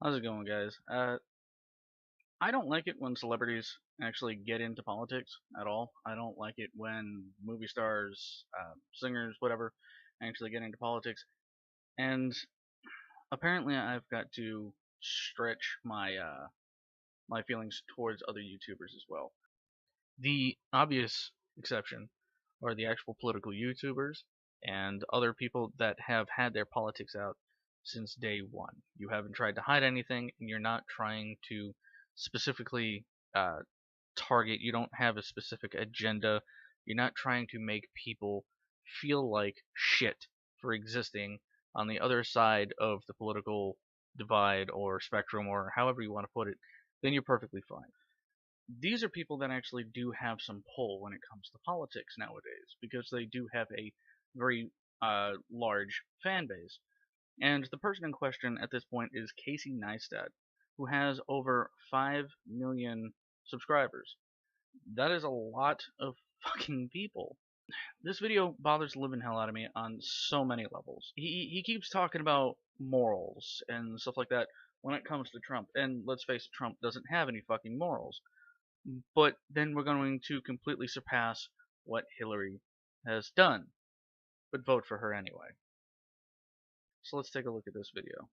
How's it going, guys? I don't like it when celebrities actually get into politics at all. I don't like it when movie stars, singers, whatever, actually get into politics. And apparently, I've got to stretch my feelings towards other YouTubers as well. The obvious exception are the actual political YouTubers and other people that have had their politics out since day one. You haven't tried to hide anything, and you're not trying to specifically target, you don't have a specific agenda. You're not trying to make people feel like shit for existing on the other side of the political divide or spectrum or however you want to put it, then you're perfectly fine. These are people that actually do have some pull when it comes to politics nowadays because they do have a very large fan base. And the person in question at this point is Casey Neistat, who has over 5 million subscribers. That is a lot of fucking people. This video bothers the living hell out of me on so many levels. He keeps talking about morals and stuff like that when it comes to Trump. And let's face it, Trump doesn't have any fucking morals. But then we're going to completely surpass what Hillary has done. But vote for her anyway. So let's take a look at this video.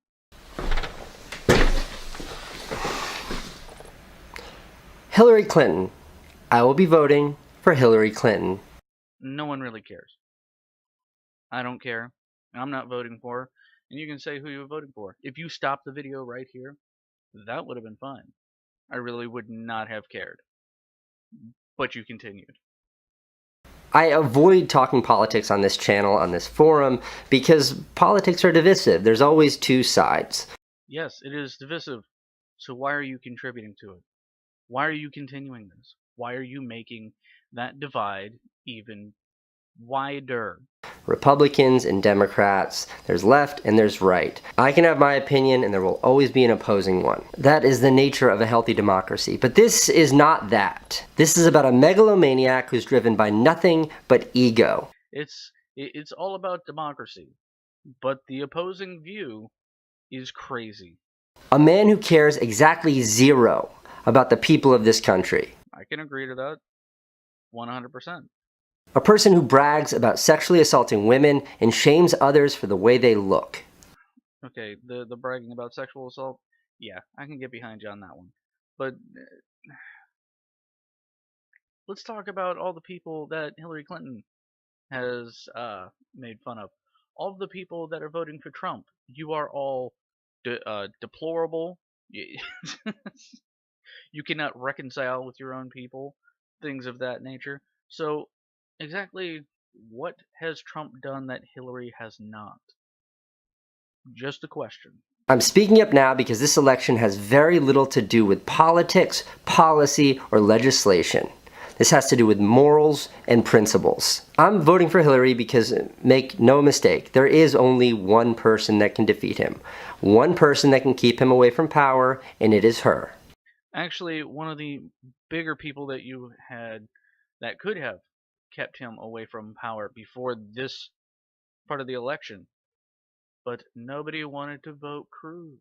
Hillary Clinton. I will be voting for Hillary Clinton. No one really cares. I don't care. I'm not voting for her. And you can say who you're voting for. If you stopped the video right here, that would have been fine. I really would not have cared. But you continued. I avoid talking politics on this channel, on this forum, because politics are divisive. There's always two sides. Yes, it is divisive. So why are you contributing to it? Why are you continuing this? Why are you making that divide even wider? Republicans and Democrats, there's left and there's right. I can have my opinion and there will always be an opposing one. That is the nature of a healthy democracy. But this is not that. This is about a megalomaniac who's driven by nothing but ego. It's all about democracy, but the opposing view is crazy. A man who cares exactly zero about the people of this country. I can agree to that 100%. A person who brags about sexually assaulting women and shames others for the way they look. Okay, the bragging about sexual assault, yeah, I can get behind you on that one. But let's talk about all the people that Hillary Clinton has made fun of. All of the people that are voting for Trump, you are all deplorable. You cannot reconcile with your own people, things of that nature. So, exactly what has Trump done that Hillary has not? Just a question. I'm speaking up now because this election has very little to do with politics, policy, or legislation. This has to do with morals and principles. I'm voting for Hillary because, make no mistake, there is only one person that can defeat him. One person that can keep him away from power, and it is her. Actually, one of the bigger people that you had that could have kept him away from power before this part of the election, but nobody wanted to vote Cruz.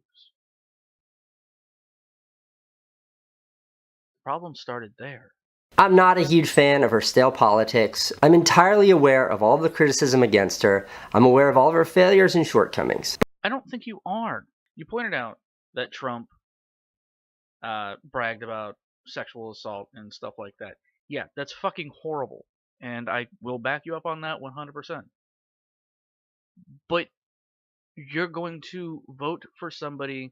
The problem started there. I'm not a huge fan of her stale politics. I'm entirely aware of all the criticism against her. I'm aware of all of her failures and shortcomings. I don't think you are. You pointed out that Trump bragged about sexual assault and stuff like that. Yeah, that's fucking horrible. And I will back you up on that 100%. But you're going to vote for somebody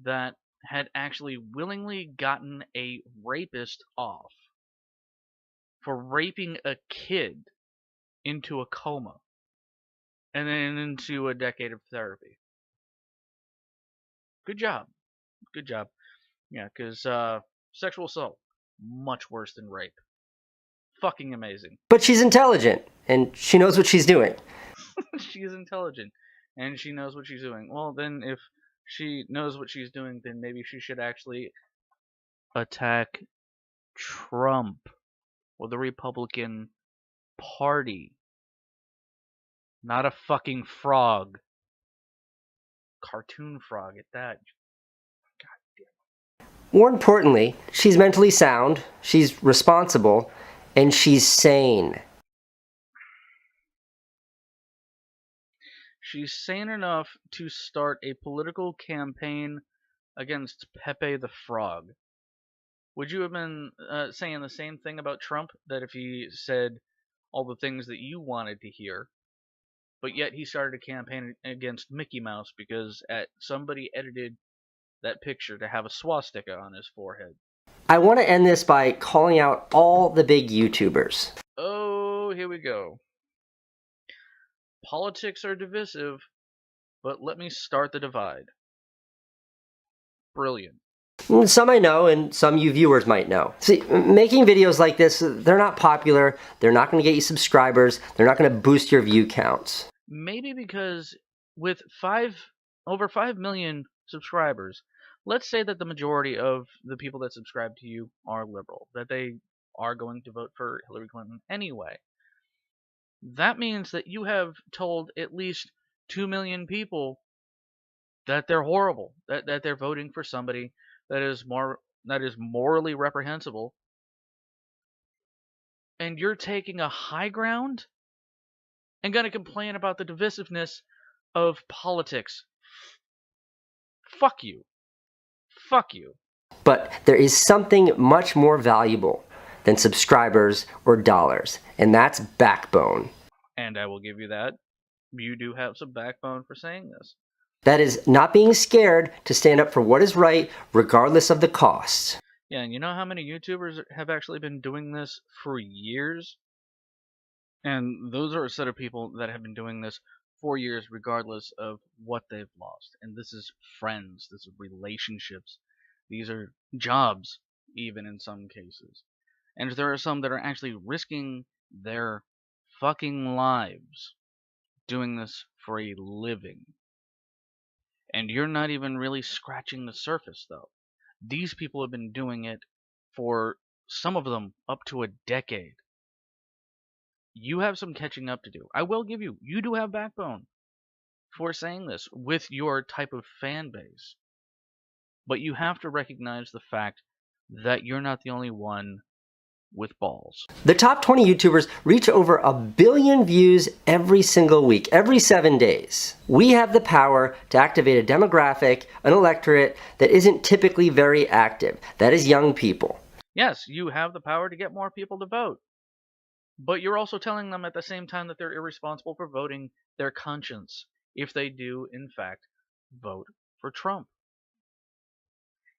that had actually willingly gotten a rapist off for raping a kid into a coma and then into a decade of therapy. Good job. Good job. Yeah, because sexual assault, much worse than rape. Fucking amazing. But she's intelligent, and she knows what she's doing. She's intelligent, and she knows what she's doing. Well, then if she knows what she's doing, then maybe she should actually attack Trump or the Republican Party. Not a fucking frog. Cartoon frog at that. More importantly, she's mentally sound, she's responsible, and she's sane. She's sane enough to start a political campaign against Pepe the Frog. Would you have been saying the same thing about Trump? That if he said all the things that you wanted to hear, but yet he started a campaign against Mickey Mouse because somebody edited that picture to have a swastika on his forehead. I want to end this by calling out all the big YouTubers. Oh, here we go. Politics are divisive, but let me start the divide. Brilliant. Some I know, and some you viewers might know. See, making videos like this, they're not popular, they're not going to get you subscribers, they're not going to boost your view counts. Maybe because with over 5 million subscribers, let's say that the majority of the people that subscribe to you are liberal, that they are going to vote for Hillary Clinton anyway. That means that you have told at least 2 million people that they're horrible, that they're voting for somebody that is morally reprehensible, and you're taking a high ground and going to complain about the divisiveness of politics. Fuck you. Fuck you. But there is something much more valuable than subscribers or dollars, and that's backbone. And I will give you that. You do have some backbone for saying this. That is not being scared to stand up for what is right, regardless of the costs. Yeah, and you know how many YouTubers have actually been doing this for years? And those are a set of people that have been doing this for years regardless of what they've lost. And this is friends, this is relationships, these are jobs, even in some cases. And there are some that are actually risking their fucking lives doing this for a living. And you're not even really scratching the surface, though. These people have been doing it for some of them up to a decade. You have some catching up to do. I will give you, you do have backbone for saying this with your type of fan base. But you have to recognize the fact that you're not the only one with balls. The top 20 YouTubers reach over 1 billion views every single week, every 7 days. We have the power to activate a demographic, an electorate that isn't typically very active. That is young people. Yes, you have the power to get more people to vote. But you're also telling them at the same time that they're irresponsible for voting their conscience if they do, in fact, vote for Trump.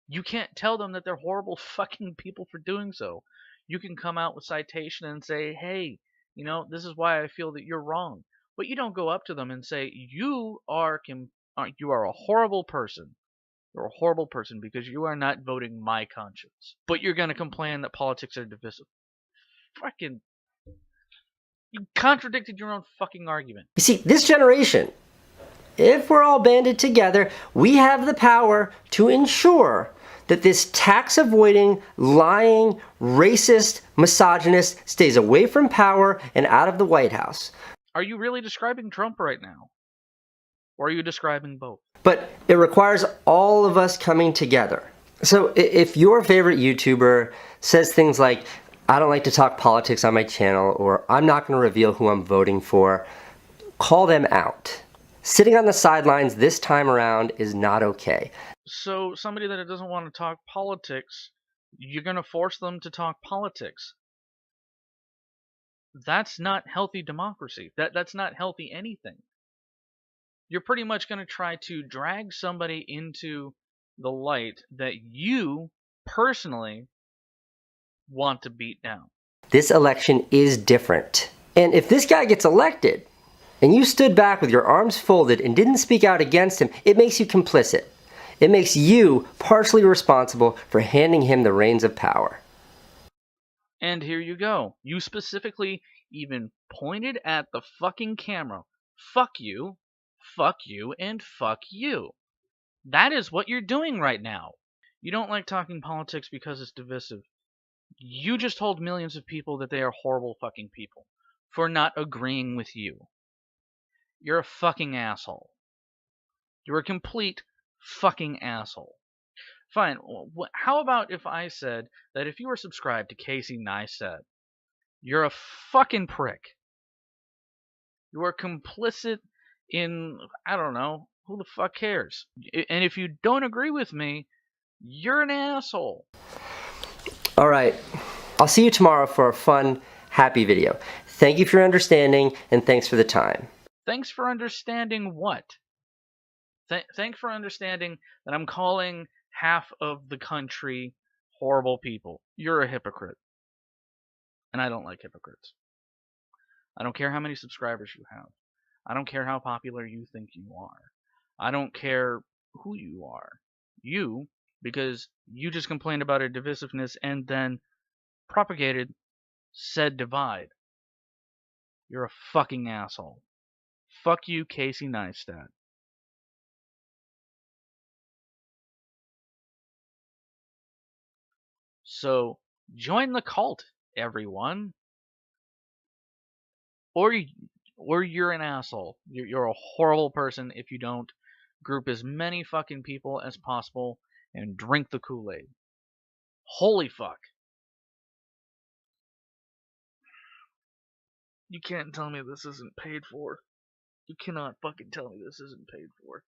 You can't tell them that they're horrible fucking people for doing so. You can come out with citation and say, hey, this is why I feel that you're wrong. But you don't go up to them and say, you are a horrible person. You're a horrible person because you are not voting my conscience. But you're going to complain that politics are divisive. Fucking, you contradicted your own fucking argument. You see, this generation, if we're all banded together, we have the power to ensure that this tax-avoiding, lying, racist, misogynist stays away from power and out of the White House. Are you really describing Trump right now? Or are you describing both? But it requires all of us coming together. So if your favorite YouTuber says things like, I don't like to talk politics on my channel, or I'm not going to reveal who I'm voting for, call them out. Sitting on the sidelines this time around is not okay. So somebody that doesn't want to talk politics, you're going to force them to talk politics. That's not healthy democracy. That's not healthy anything. You're pretty much going to try to drag somebody into the light that you personally want to beat down. This election is different. And if this guy gets elected, and you stood back with your arms folded and didn't speak out against him, it makes you complicit. It makes you partially responsible for handing him the reins of power. And here you go. You specifically even pointed at the fucking camera. Fuck you, and fuck you. That is what you're doing right now. You don't like talking politics because it's divisive. You just told millions of people that they are horrible fucking people for not agreeing with you. You're a fucking asshole. You're a complete fucking asshole. Fine. How about if I said that if you were subscribed to Casey Neistat, you're a fucking prick. You are complicit in, I don't know, who the fuck cares? And if you don't agree with me, you're an asshole. All right. I'll see you tomorrow for a fun, happy video. Thank you for your understanding, and thanks for the time. Thanks for understanding what? Thanks for understanding that I'm calling half of the country horrible people. You're a hypocrite. And I don't like hypocrites. I don't care how many subscribers you have. I don't care how popular you think you are. I don't care who you are. You, because you just complained about our divisiveness and then propagated said divide. You're a fucking asshole. Fuck you, Casey Neistat. So, join the cult, everyone. Or you're an asshole. You're a horrible person if you don't group as many fucking people as possible and drink the Kool-Aid. Holy fuck. You can't tell me this isn't paid for. You cannot fucking tell me this isn't paid for.